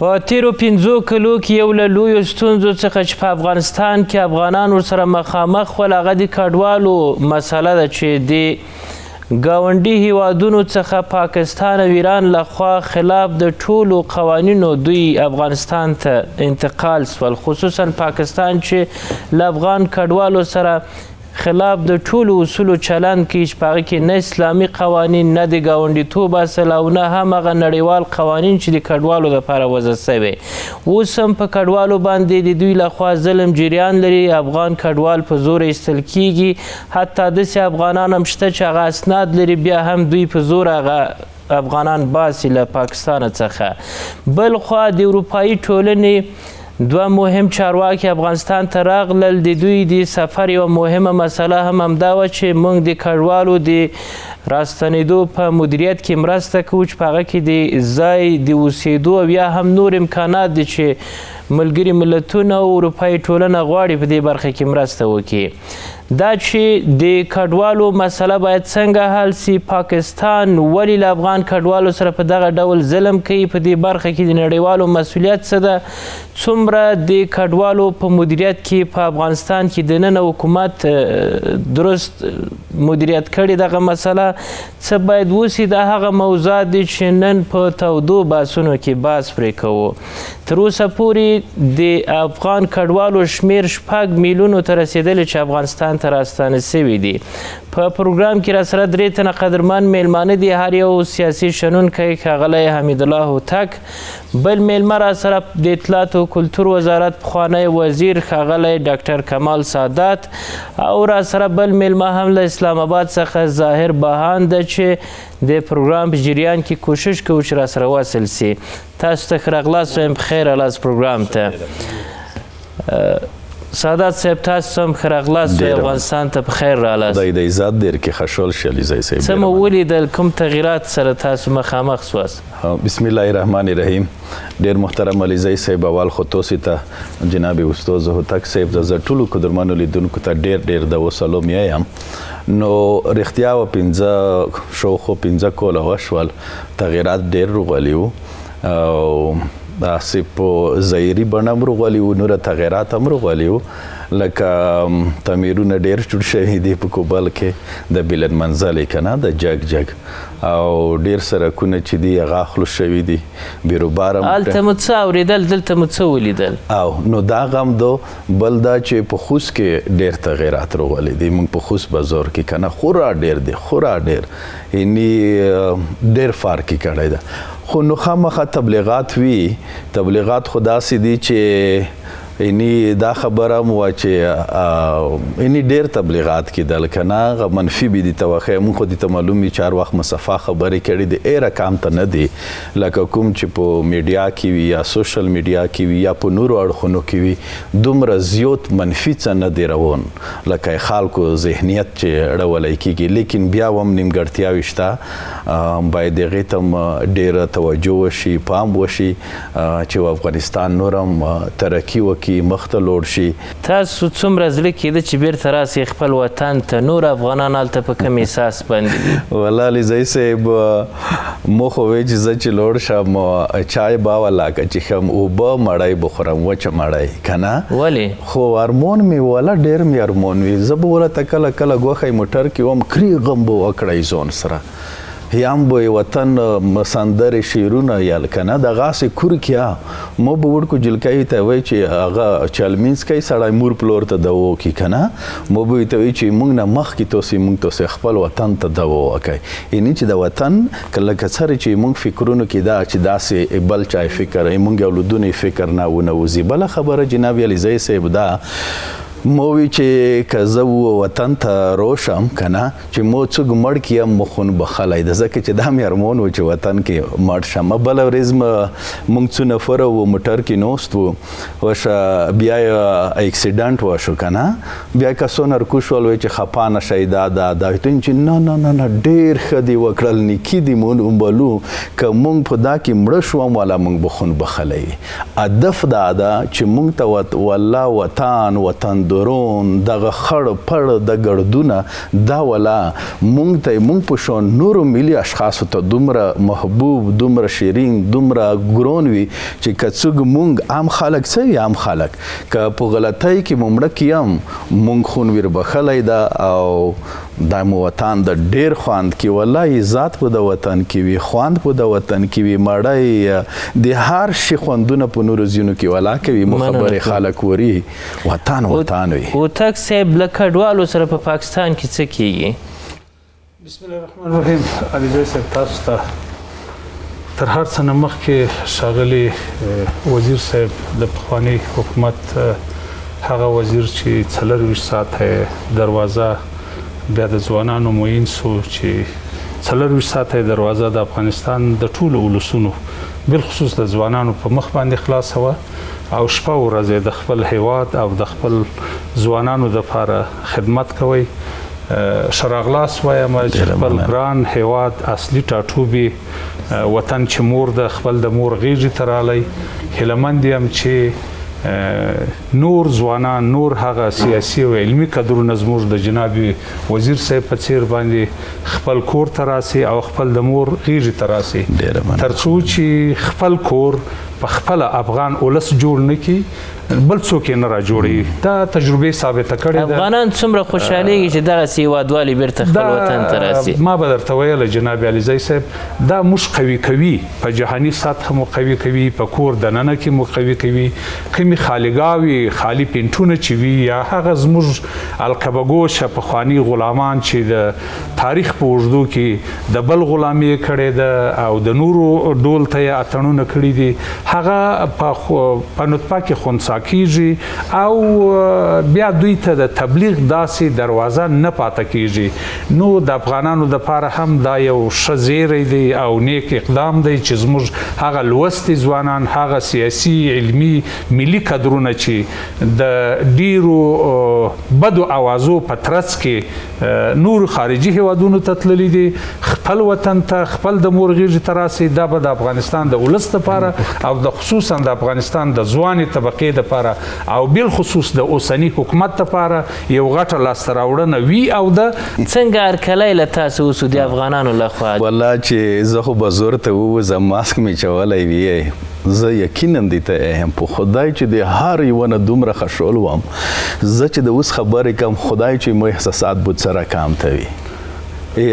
په تیرو 5 کلو کې یو له لویو ستونزو څخه چې په افغانستان کې افغانان ورسره مخامخ ول هغه د کډوالو مسله ده چې د ګاونډي هیوادونو څخه پاکستان او ایران لخوا خلاف د ټولو قوانینو دوی افغانستان ته انتقال سول، خصوصا پاکستان چې له افغان کډوالو سره خلاف د ټولو اصولو چلند کوي چې په هغه کې نه اسلامي قوانین، نه د ګاونډیتوب اصل او نه هم هغه نړیوال قوانین چې د کډوالو دپاره وضع سوی. اوس هم په کډوالو باندې د دوی لخوا ظلم جریان لري. افغان کډوال په زور ایستل کیږي، حتی داسې افغانان هم شته چې هغه اسناد لري، بیا هم دوی په زور هغه افغانان باسي له پاکستان څخه. بل خوا د اروپایي ټولنې دوه مهم چارواکي افغانستان ته راغلل. د دوی د سفر یوه مهمه مسله هم همدا وه چې موږ د کډوالو د راستنېدو په مدیریت کې مرسته کوو چې په هغه کې د ځای د اوسېدو او یا هم نور امکانات دي چې ملګري ملتونه او اروپایي ټولنه غواړي په دې برخه کې مرسته وکړي. دا چې د کډوالو مسله باید څنګه حل سي، پاکستان ولې له افغان کډوالو سره په دغه ډول ظلم کوي، په دې برخه کې د نړیوالو مسؤلیت څه ده، څومره د کډوالو په مدیریت کې په افغانستان کې دننه حکومت درست مدیریت کړي دغه مسله، څه باید وسي، دا هغه موضوعات دي چې نن په تودو بحثونو کې بحث پرې کوو. تر اوسه پورې د افغان کډوالو شمیر 6 میلیونو ته رسېدلی چې افغانستان ته راستانه سوي دي. په پروګرام کې راسره 3 تنه قدرمن میلمانه دي، هر یو سیاسي شنونکی ښاغلی حمیدالله هوتک، بل میلمه راسره د اطلاعات او کلتور وزارت پخوانی وزیر ښاغلی ډاکټر کمال سادات، او راسره بل میلمه هم له اسلام آباد څخه ظاهر بهان ده چې د پروګرام په جریان کې کوشش کوو چې راسره وصل سي. تاسو ته ښه راغلاست وایم، پخیر راغلاست پروګرام ته. سادات صاحب تاسو هم ښه راغلاست، افغانستان ته پخیر راغلاست. خدای د عزت ډېر کې خوشحال شي علیزی صاحب. څه مو ولیدل، کوم تغییرات سره تاسو مخامخ سواست؟ بسم الله الرحمن الرحیم. ډېر محترم علیزی صاحب، اول خو تاسو ته جناب استاد هوتک صاحب د ټولو قدرمنو لیدونکو ته ډېر د وسلام یم. نو رښتیا و 15 کاله وشول، تغییرات ډېر راغلي وو او داسې په ظاهري بڼه هم راغلي وو، نور تغییرات هم راغلي وو، لکه تعمیرونه ډېر جوړ شوي دي په کوبل کې، د بلند منزلې که نه د جګ او ډېر سړکونه چې دي هغه خلوص شوي دي، بیروبار هم هلته مو څه اورېدل، دلته مو څه ولیدل؟ او نو دا غم دو بل دا چې په خوست کې ډېر تغییرات راغلي دي. موږ په خوست بازار کې که نه خورا ډېر دی، خورا ډېر یعنی ډېر فرق یې کړی ده. خو نو خامخا تبلیغات وي، تبلیغات خو داسې دي چې یعنی دا خبره هم وه چې یعنی ډېر تبلیغات کېدل که نه، هغه منفي به دي ته وښیه. مونږ خو دې ته معلوم وي چې هر وخت مصفا خبرې کړي دي، ای رقم ته نه دي لکه کوم چې په میډیا کې وي یا سوشل میډیا کې وي یا په نورو اړخونو کې وي، دومره زیات منفي څه نه دی روان لکه خلکو ذهنیت چې اړولی کېږي. لیکن بیا هم نیمګړتیاوې شته، باید هغې ته هم ډېره توجه وشي، پام وشي چې افغانستان نور هم ترقي وکړي، مخته لوړ شي. تاسو څومره زړه کېده چې بیرته راسئ خپل وطن ته؟ نور افغانان هلته په کوم احساس باندې دي؟ والله علیزی صاحب، مو خو وی چې زه چې لوړ شم چای به ولاکه چې ښم، اوبه مړی بخورم، وچه مړی که نه. ولې؟ خو ارمون مې والا ډېر مې ارمون وي، زه به ورته کله کله ګوښی موټر کې وم، کریغم به وکړی ځان سره، یم به یې وطن سندرې شعرونه یل که نه، دغسې کور کې مو به وړکو جلکیو ته وایي چې هغه چلمینځ کوي سړی مور پلور ته دوا وکړي که نه، مو به ورته وایي چې موږ نه مخکې تاسې موږ تاسې خپل وطن ته دوا وکړئ. یعنې چې د وطن لکه څرې چې موږ فکرونو کې دا چې داسې بل چای فکر موږ اولادونه فکر نه ونوځي. بله خبره جناب علیزی صاحب دا مو وی چې که زه وطن ته روشم که نه چې مو څوک مړ کړي مو خون بخلی ده، ځکه چې دا مې ارمان و چې وطن کې مړ شم. بله ورځ موږ څو نفره وو موټر کې ناست وو، وشه بیا یې اکسیډنټ وشو که نه، بیا کسونه رکوع شول، وایي چې خفه نه شئ دا چې نه نه نه نه ډېر ښه دي وکړل، نیکي دي مونږ بلو، که موږ په دا کې مړه شوم والا موږ به خون بخلی. هدف دا ده چې موږ ته والله وطن درون دغه خړ پړ د ګړدونه دا ولا مونږ په شون نورو ملي اشخاصو ته دومره محبوب دومره شیرین دومره ګرون وي چې که څوک مونږ عام خلک څه وي عام خلک که په غلطۍ کې مو مړه کیم مونږ خونویر بخلی ده او دا مو وطن د ډیر خواند کې والله عزت په د وطن کې وي خواند په د وطن کې وي مړی د هر شي خوندونه په نورو ځینو کې ولا کوي مو خبرې خلک وري وطن وي هوتک صاحب له کډوالو سره په پاکستان کې څه کیږي؟ بسم الله الرحمن الرحیم. علیزی صاحب تاسو ته تر هر څه نه مخکې ښاغلي وزیر صاحب د پخواني حکومت هغه وزیر چې 24 ساعته دروازه بیا د ځوانانو معین سو چې 24 ساعته دروازه د افغانستان د ټولو ولسونو بالخصوص د ځوانانو په مخ باندې خلاصه وه او شپه ورځې د خپل هیواد او د خپل ځوانانو دپاره خدمت کوئ. شراغلاس وایم چې خپل ګران هیواد اصلي ټاټوبي وطن چې مور د خپل د مور غیږې ته رالی هیلهمند یم چې نور ځوانان نور هغه سیاسي او علمي کدرونه زموږ د جناب وزیر صاحب په څیر باندې خپل کور ته راسي او خپل د مور غیږې ته راسي تر څو چې خپل کور په خپل افغان ولس جوړ نه کی بل څوک نه را جوړي دا تجربه ثابته کړې ده. افغانان څومره خوشحالېږي چې دغه هیوادوالي بیرته خپل وطن ته راسي. ما به درته ویل جناب علیزی صاحب دا موږ قوي کوي په جهاني سطح مو قوي کوي په کور دننه کې مو قوي کوي کومې خالیګاوي خالي پینټونه چې وي یا هغه زموږ القبهګوشه پخواني غلامان چې د تاریخ په اوږدو کې د بل غلامي کړې ده او د نورو ډول ته یې اتڼونه کړي دي هغه په نطفه کې خنثی کیږي او بیا دوی ته د تبلیغ داسې دروازه نه پاته کیږي. نو د افغانانو دپاره هم دا یو ښه زیری دی او نیک اقدام دی چې زموږ هغه لوستي ځوانان هغه سیاسي علمي ملي کدرونه چې د ډیرو بدو اوازو په ترڅ کې نور خارجي هیوادونو ته تللي دي خپل وطن ته خپل د مور غیږې ته راسي دا به د افغانستان د ولس دپاره او د خصوصا د افغانستان د ځوانې طبقې دپاره او بالخصوص د اوسني حکومت دپاره یو غټه لاسته راوړنه وي او د څنګه هرکلی له تاسو وسو د افغانانو لخوا؟ والله چې زه خو به زور ته ووځم ماسک مې چولی وي زه یقینا دې ته یم په خدای چې د هر یوه نه دومره خوشحال وم زه چې د اوس خبرې کوم خدای چې مو احساسات بود سره کام ته وي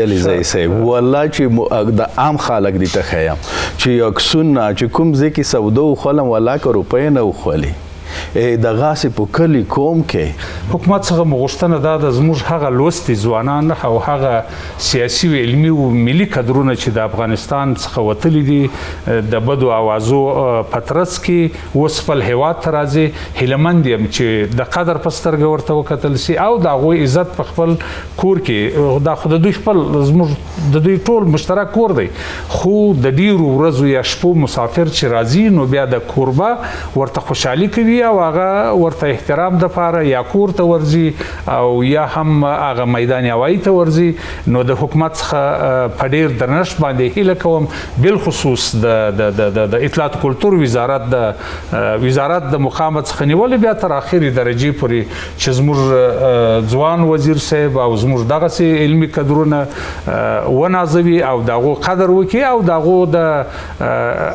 علیزی صاحب والله چې د عام خلک دې ته ښیم چې عکسونه چې کوم ځای کې سودا وخولم والله که روپۍ نه وخولي د غاسې په کلي کوم کې حکومت څخه مو غوښتنه دا ده زموږ هغه لوستي ځوانان او هغه سیاسي او علمي او ملي کدرونه چې د افغانستان څخه وتلي دي د بدو اوازو په ترڅ کې اوس خپل هیواد ته راځي هیلهمند یم چې د قدر په سترګه ورته وکتل سي او د هغوی عزت په خپل کور کې دا خو د دوی خپل زموږ د دوی ټول مشترک کور دی خو د ډیرو ورځو یا شپو مسافر چې راځي نو بیا د کوربه ورته خوشحالي کوي او هغه ورته احترام دپاره یا کور ته ورځي او یا هم هغه میدان هوایي ته ورځي نو د حکومت څخه په ډیر درنښت باندې هیله کوم بالخصوص د اطلاعات کلتور وزارت د مقامه څخه نیولې بیا تر اخري درجې پورې چې زموږ ځوان وزیر صاحب او زموږ دغسې علمي کدرونه ونازوي او د هغو قدر وکړي او د هغو د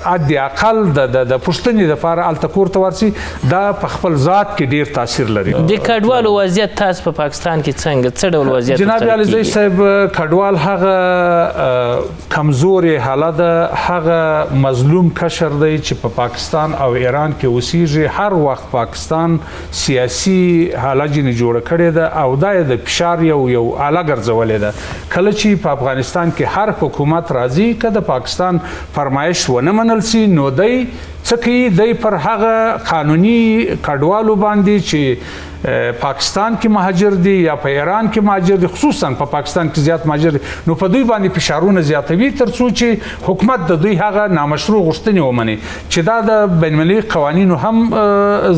حد اقل د پوښتنې دپاره هلته کور ته ورسي دا په خپل ذات کې ډیر تاثیر لري. د کډوالو وضعیت تاسو په پاکستان کې څه ډول وضعیت جناب علیزی صاحب کډوال هغه کمزوري حاله ده هغه مظلوم قشر دی چې په پاکستان او ایران کې اوسیږي هر وخت پاکستان سیاسي حاله جنې جوړه کړې ده او دا د فشار یو آله ګرځولې ده کله چې په افغانستان کې هر حکومت راځي که د پاکستان فرمایش ونه منل سي نو دی څه کوي دی پر هغه قانوني کډوالو باندې چې پاکستان کې مهاجر دي یا په ایران کې مهاجر دي خصوصا په پاکستان کې زیات مهاجر دي نو په دوی باندې فشارونه زیاتوي تر څو چې حکومت د دوی هغه نامشروع غوښتنې ومني چې دا د بین المللي قوانینو هم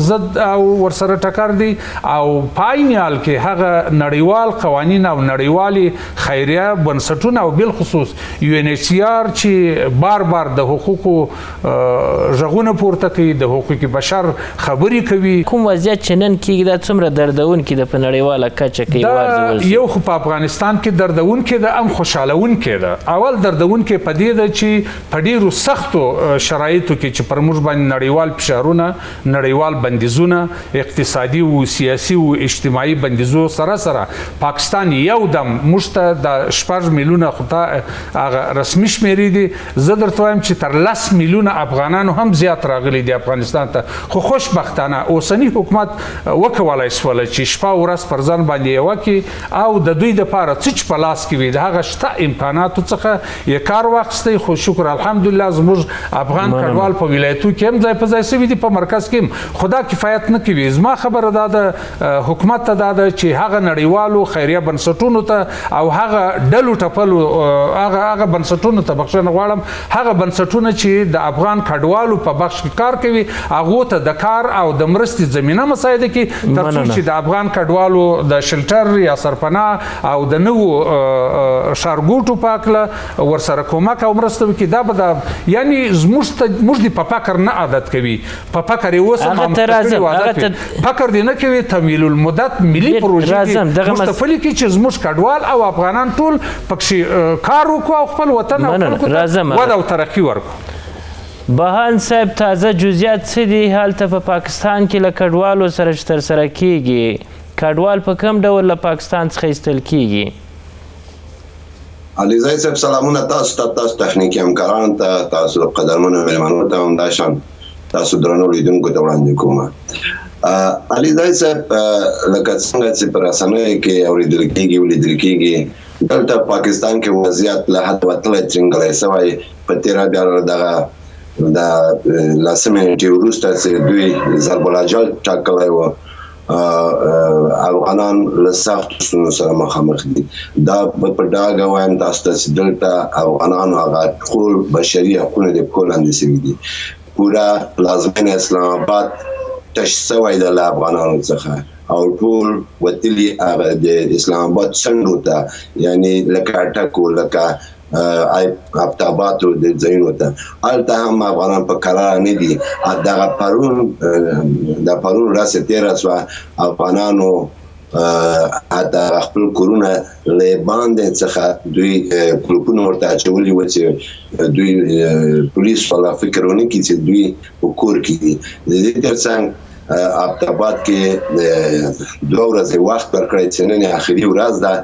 ضد او ورسره ټکر دي او په عین حال کې هغه نړیوال قوانین او نړیوالې خیریه بنسټونه او بالخصوص UNHCR چې بار بار د حقوقو غږونه پورته کوي د حقوق بشر خبرې کوي. کوم وضعیت چې نن کېږي دا څومره دردونکي ده په نړیواله کچه کې دا یو خو په افغانستان کې دردونکي ده هم خوشحالونکي ده. اول دردونکي په دې ده چې په ډېرو سختو شرایطو کې چې پر موږ باندې نړیوال فشارونه، نړیوال بندیزونه، اقتصادي او سیاسي او اجتماعي بندیزو سره پاکستان یو دم موږ ته د 6 میلیونه خو هغه رسمي شمېرې دي. زه درته وایم چې تر 10 میلیونه افغانانو هم زیات راغلي دي افغانستان ته. خو خوشبختانه اوسنی حکومت وکولای شوله چې شپه ورځ پر ځان باندې یوه کړي او د دوی دپاره څه چې په لاس کې وي د هغه شته امکاناتو څخه یې کار واخیستی. خو شکر الحمدلله زموږ افغان کډوال په ولایتو کې هم ځای په ځای شوي دي، په مرکز کې هم. خو دا کفایت نه کوي. زما خبره دا ده حکومت ته دا ده چې هغه نړیوالو خیریه بنسټونو ته او هغه ډلو ټپلو هغه بنسټونو ته بخښنه غواړم، هغه بنسټونه چې د افغان کډوالو په بخش کې کار کوي هغو ته د کار او د مرستې زمینه مساعده کړي تر څو چې د افغان کډوالو د شلټر یا سرپناه او د نوو ښارګوټو په هکله ورسره کومک او مرسته وکړي. دا به د یعنی زموږ د په فکر نه عادت کوي، په فکر یې اوس هم فکر دې نه کوي. طویل المدت ملي پروژې کې مستفلي کړي چې زموږ کډوال او افغانان ټول پکښې کار وکړو او خپل وطن او خلکو ته وده او ترقي ورکړو. بهان صاحب تازه جزئیات څه دي هلته په پاکستان کې له کډوالو سره چې ترسره کیږي؟ کډوال په کوم ډول له پاکستان څخه ایستل کیږي؟ علیزی صاحب سلامونه تاسو ته، تاسو تخنیکي همکارانو ته، تاسو قدرمنو مېلمنو ته همداشان تاسو درنو لیدونکو ته وړاندې کوم. علیزی صاحب لکه څنګه چې په رسنیو کې اورېدل کېږي ولیدل کېږي دلته پاکستان کې وضعیت له حد وتلی ترنګلی شوی. په تېره بیا دغه د 10 نیټې وروسته چې دوی ضرب الاجل ټاکلی و افغانان له سختو ستونزو سره مخامخ دي. دا په ډاګه وایم تاسو ته چې دلته افغانانو هغه ټول بشري حقونه د پښو لاندې شوي دي. پوره پلازمینه اسلام آباد تش شوی ده له افغانانو څخه او ټول وتلي هغه د اسلام آباد څنډو ته یعنی لکه اټک لکه ابتابات د ځایونو ته هلته هم افغانان په قرار نه دي. دغه پرون ورځ تېره شوه افغانانو حتی خپل کورونه له باندې څخه دوی کلوپونه ورته اچولي وو چې دوی پولیس والا فکر ونه کړي چې دوی په کور کې دي. د دې ترڅنګ ابتابات کې 2 ورځې وخت ورکړی چې نن اخري ورځ ده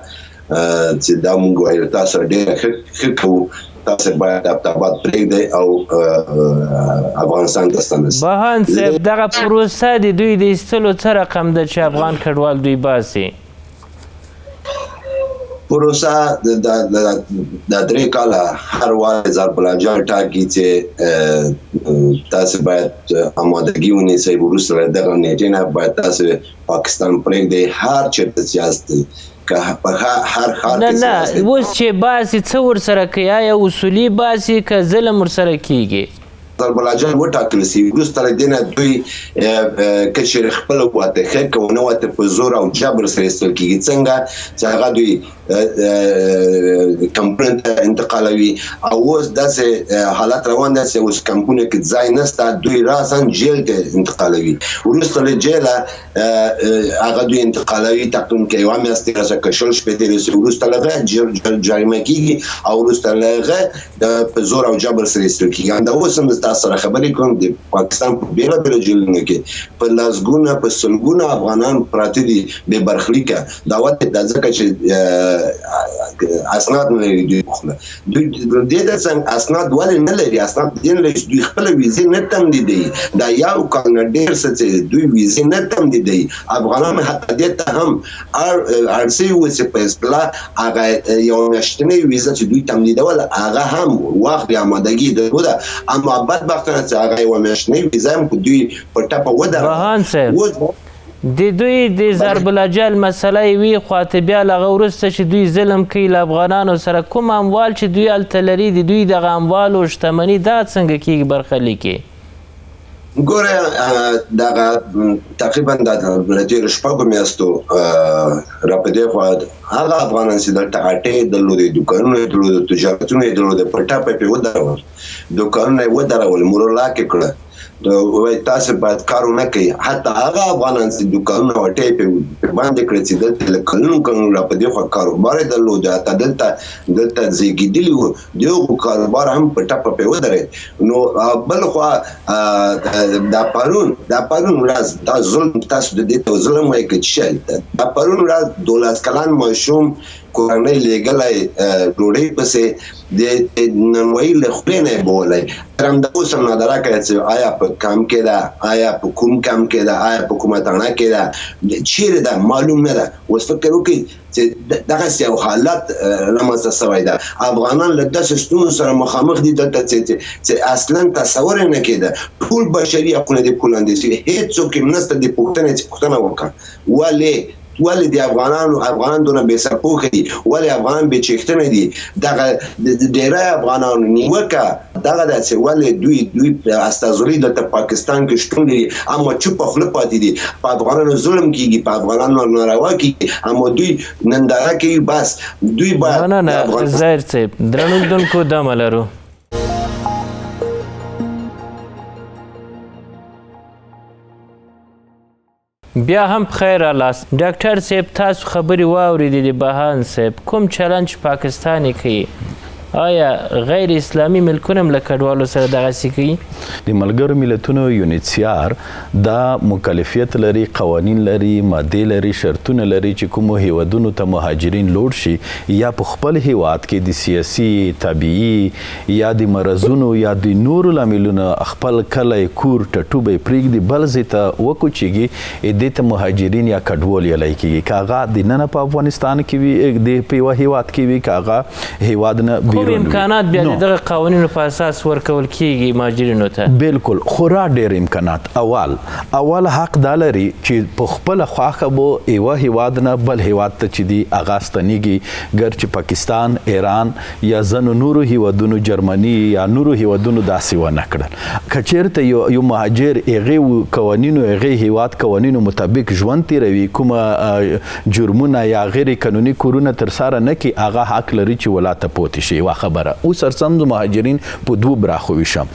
چې دا موږ وایو تاسو ډېر ښه کوو، تاسو باید ابتابات پرېږدئ او افغانستان ته ستانه شئ. بهان صاحب دغه پروسه د دوی د ایستلو څه رقم ده چې افغان کډوال دوی باسي؟ پروسه د 3 کاله هر وار ضرب الاجل ټاکي چې تاسو باید آمادګي ونیسئ. وروسته له دغه نیټې نه باید تاسو پاکستان پرېږدئ هر چېرته چې یاست. نه اوس چې باسي څه ورسره کوي؟ آیا اصولي باسي که ظلم ورسره کیږي؟ ضرب الاجل وټاکل شي. وروسته له دې نه دوی که چېرې خپله واته ښه که ونه واته په زور او جبر سره ایستل کېږي. څنګه چې هغه دوی کمپونه ته انتقالوي او اوس داسې حالت روان دی چې اوس کمپونه کې ځای نشته، دوی راساً جیل ته انتقالوي. وروسته له جیله هغه دوی انتقالوي تقریبا که 1 میاشت تېره شوه که 2 شپې تېرې شوې وروسته له هغه جریمه کېږي او وروسته له هغه په زور او جبر سره ایستل کېږي. همدا اوس هم تاسو سره خبرې کوم د پاکستان په بېلابېلو جیلونو کې په لسګونه په سلګونه افغانان پراته دي بې برخلیکه. دا ځکه چې اسناد نه لري دوی خپله. دوی د دې ترڅنګ اسناد ولې نه لري؟ اسناد دې نه لري چې دوی خپله ویزې نه تمدیدوي. دا یو کال نه ډېر څه چې دوی ویزې نه تمدیدوي. افغانان حتی دې ته هم اړ شوي وو چې په اصطلاح هغه یوه میاشتنۍ ویزه چې دوی تمدیدوله هغه هم وخت د آمادګي درلوده، اما بدبختانه چې هغه یوه میاشتنۍ ویزه هم دوی په ټپه ودرله. بهان صاحب د دوی د ضرب الاجل مسله وي خواته بیا له هغه وروسته چې دوی ظلم کوي له افغانانو سره کوم اموال چې دوی هلته لري د دوی دغه اموالو شتمني دا څنګه کېږي برخلیکې؟ ګوره دغه تقریبا د تېرو 6 میاشتو را په دې خوا هغه افغانان چې دلته اټې درلودې، دوکانونه یې درلودې، تجارتونه یې درلودې، په ټپه پې ودرول، دوکانونه یې ودرول، مورلاک یې کړه. وای تاسو باید کار ونه کوي. حتی هغه افغانان چې دوکانونه وټې په باندې کړی چې دلته له کلونو را په دې خوا کاروبار یې درلود، حتی دلته زیږېدلي وو، د هغو کاروبار هم په ټپه پرې ودرېد. نو بل خوا دا پرون ورځ دا ظلم، تاسو د دې ته ظلم وایي که څه شی، دا پرون ورځ 12 کلن ماشوم کورنۍ لیږلی ډوډۍ پسې د نانوایي له خولې نه یې بولی. همدغوس هم نادره کوي چې آیا په کم کې ده، آیا په کوم کم کې ده، آیا په کومه تاڼه کې ده، چیرې ده معلوم نه ده. اوس فکر وکړئ چې دغسې یو حالت رامنځته شوی ده. افغانان له داسې ستونزو سره مخامخ دي دلته چې اصلا تصور یې نه کېده. ټول بشري حقونه دې په لاندې شوي، هېڅوک یې نشته د پوښتنې چې پوښتنه وکړه ولې د افغانان دونه بې سرپوښه دي، ولې افغانان بې چښتنه دي. دغه ډېری افغانانو نیوکه دغه ده چې ولې دوی استازولي دلته پاکستان کې شتون لري اما چوپه خوله پاتې دي، په افغانانو ظلم کېږي، په افغانانو ناروا کېږي، اما دوی ننداره کوي. بس دوی باید مننه ظاهر صاحب. درنو لیدونکو دمه لرو. بیا هم بخیر رالاست. ډاکټر صاحب تاسو خبرې واورېدې د بهان صاحب، کوم چلند چې پاکستان یې کوي، آیا غیر اسلامي ملکونه هم له کډوالو سره دغسې کوي؟ د ملګرو ملتونو یونیسیار دا مکلفیت لري، قوانین لري، مادې لري، شرطونه لري چې کومو هیوادونو ته مهاجرین لوړ شي یا په خپل هیواد کې د سیاسي، طبیعي یا د مرضونو یا د نورو لاملونو خپل کلی، کور، ټټوبی پرېږدي، بل ځای ته وکوچېږي، دې ته مهاجرین یا کډوال یلی کېږي. که هغه دننه په افغانستان کې وي، په یوه هیواد کې وي، که هغه هیواد نه کوم امکانات بیا د دغه قوانینو په اساس ورکول کیږي مهاجرینو ته؟ بالکل خورا ډېر امکانات. اول حق دا لري چې په خپله خوښه به یوه هیواد نه بل هیواد ته چې دي هغه ستنېږي، ګر چې پاکستان، ایران یا ځینو نورو هیوادونو، جرمني یا نورو هیوادونو داسې ونه کړل. که چېرته یو مهاجر هغې قوانینو، هغې هیواد قوانینو مطابق ژوند تېروي، کومه جرمونه یا غیر قانوني کورونه ترسره نه کړي، هغه حق لري چې ولاته پوتې شي. خبره اوس سرسم د مهاجرین په دوو براخو ویشم.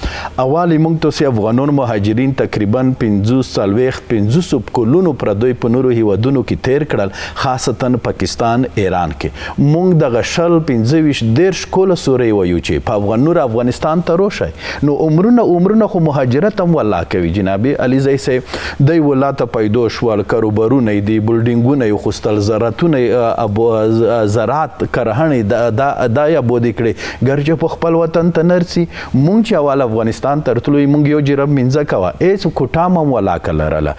اول موږ ته افغانان مهاجرین تقریبا 50 کلونو پردوی په نورو هیوادونو کې تیر کړل، خاصتا پاکستان، ایران کې. موږ دغه 15 کاله سورې وایو چې په نور افغانستان ته روشئ. نو عمرونه خو مهاجرت هم والله کوي. جناب علي زئی صاحب دی ولاته پیدا شول، کاروبارونه دي، بلډینګونه یې خوستل، زراعتونه، زراعت، کرهڼې دا یا بودې کړې، ګرچه په خپل وطن ته نرسي. مونږ چې اول افغانستان ته رتلو مونږ یو جرب منځه کوه، هېڅ کوټه م هم ولاکه لرله،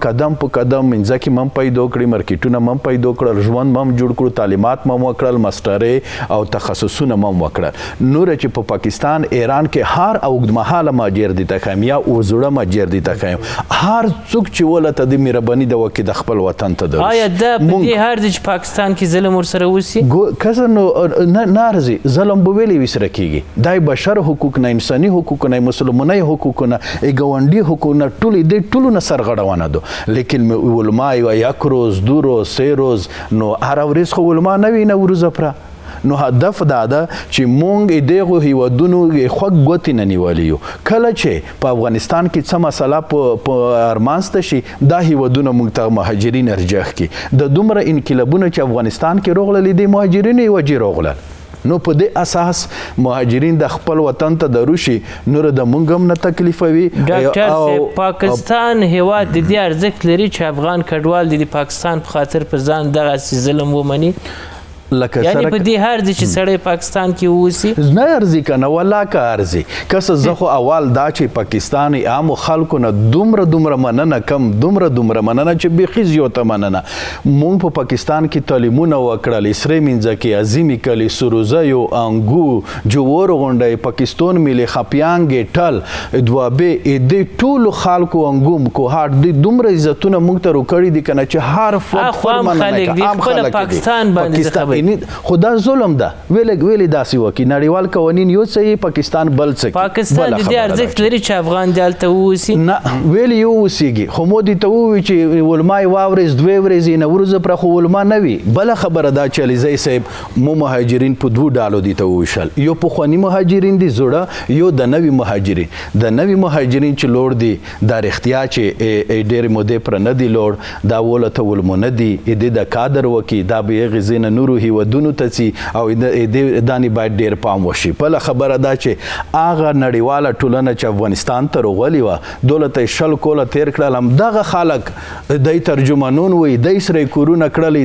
قدم په قدم منځه کې م هم پیدا کړي، مارکیټونه م هم پیدا کړل، ژوند م هم جوړ کړو، تعلیمات م هم وکړل، ماسټرۍ او تخصصونه م هم وکړل. نور چې په پاکستان، ایران کې هر اوږدمهاله مهاجر دي ته ښیم یا اوزړه مهاجر دي ته ښیم، هر څوک چې ولته د مهرباني د وکړي د خپل وطن ته درشي. آیا دا په دې هر ځای چې پاکستان کې ظلم ورسره وسي؟ که نو نه ارزي، ظلم به ولې وسره کېږي؟ دا بشر حقوق نه، انساني حقوق نه، مسلمانۍ حقوق نه، ګاونډي حقوق نه، ټولو نه سرغړونه ده. لیکن علما یې یک روز، 2 روز، 3 روز، نو هره ورځ خو علما نه وي، نه وروځه پره. نو هدف دا ده چې مونږ دغو هیوادونو خوږ ګوتې نه نیولي یو. کله چې په افغانستان کې څه مسله په ارمانځته شي، دا هیوادونه مونږ ته مهاجرین ارجح کړي. د دومره انقلابونه چې افغانستان کې راغلل، د مهاجرینو یې وجې راغلل. نو په دې اساس مهاجرین د خپل وطن ته دروشي، نور د مونږ هم نه تکلیفوي. ډاکټر صاحب پاکستان هیواد د دې ارزښت لري چې افغان کډوال د پاکستان په خاطر په ځان دغسې ظلم ومني؟ یعنی په دې هر ځای چې سړی پاکستان کې اوسي نه ارزي که نه والله که ارزي. که زه خو اول دا چې پاکستان عامو خلکو نه دومره مننه کم، دومره مننه چې بیخي زیاته مننه. مونږ په پاکستان کې تعلیمونه وکړل، سرې منځکې، عظیمې کلي، سروزیو، انګو، جوور غونډۍ، پاکستان ملي، خپیانګې، ټل، دوابې، دې ټولو خلکو انګوم کوهاټ دې دومره عزتونه مونږ ته روکړي دي که نه چې هر فرد مننه کوي. عام خلک دي خپله پاکستان باندې خبرې خو دا ظلم ده ویلې داسې وکړي نړیوال قوانین یو څه پاکستان بل څه پاکستان د دې ارزښت لري چې افغان دې هلته واوسي نه ویلې یو اوسېږي خو مودي ته ووایي چې علما یې واورېز 2 ورځې نه وروځه پره خو علما نه وي بله خبره دا چې علیزی صاحب مو مهاجرین په 2 ډالو دي ته وویشل یو پخواني مهاجرین دي زوړه یو د نوي مهاجرین د نوي مهاجرین چې لوړ دي دا رښتیا چې ډېرې مودې پره نه دي لوړ دا ولته ولمو نه دي دې د کادر وکړي دا به هغې ځای نه نورو هیوادونو ته ځي او دانې باید ډېر پام وشي بله خبره دا چې هغه نړیواله ټولنه چې افغانستان ته راغلې وه دولته یې 20 کوله تېر کړل همدغه خلک دی ترجمانون وایي دی سره یې کورونه کړلې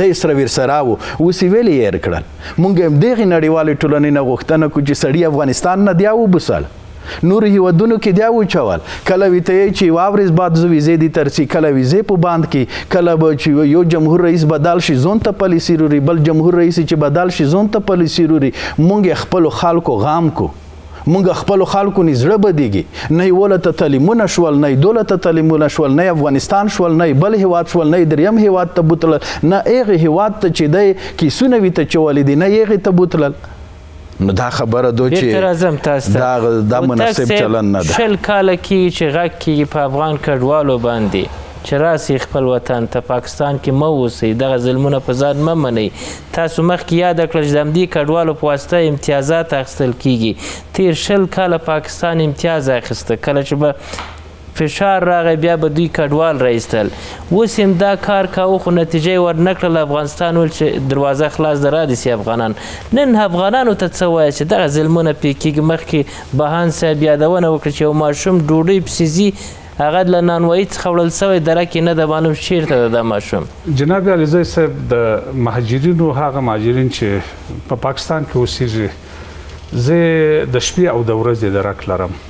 دی سره ورسره و اوس یې ویلې هېر کړل موږ هم دغې نړیوالې ټولنې نه غوښتنه کړو چې سړي افغانستان نه دی وبوسل نور هیوادونو کې دی وچول کله وی ته چې واورز بعد زو ویزې دي ترسي کله ویزې په باند کې کله به چې یو جمهور رئیس بدل شي زون ته پالیسي روري بل جمهور رئیس چې بدل شي زون ته پالیسي روري مونږ خپل خلکو غام کو مونږ خپل خلکو نه زړه بدیږي نه ولته تعلیمونه شول نه دولت تعلیمونه شول نه افغانستان شول نه بل هیواد شول نه دریم هیواد ته بوتل نه هغه هیواد ته چې دی کیسونه وی ته چول دي نه هغه ته بوتل نو دا خبره دو چې دا مناسب چلن نه ده 20 کاله کې چې غږ کېږي په افغان کډوالو باندې چې راسي خپل وطن ته پاکستان کې مه اوسئ دغه ظلمونه په ځان مه منئ تاسو مخکې یاده کړه چې د همدې کډوالو په واسطه امتیازات اخیستل کیږي تیر 20 کاله پاکستان امتیاز اخیسته کله چې به فشار راغی بیا به دوی کډوال راایستل اوس هم دا کار کاوه خو نتیجه یې ورنه کړل افغانستان ویل چې دروازه خلاص ده رادې سي افغانان نن افغانانو ته څه وایه چې دغه ظلمونه پرې کېږي مخکې بهان صاحب یادونه وکړه چې یو ماشوم ډوډۍ پسې ځي هغه له نانوایي څخه وړل سوی دره کې نه ده معلوم چیرته ده دا ماشوم جناب علیزی صاحب د مهاجرینو هغه مهاجرین چې په پاکستان کې اوسېږي زه د شپې او د ورځې درک لرم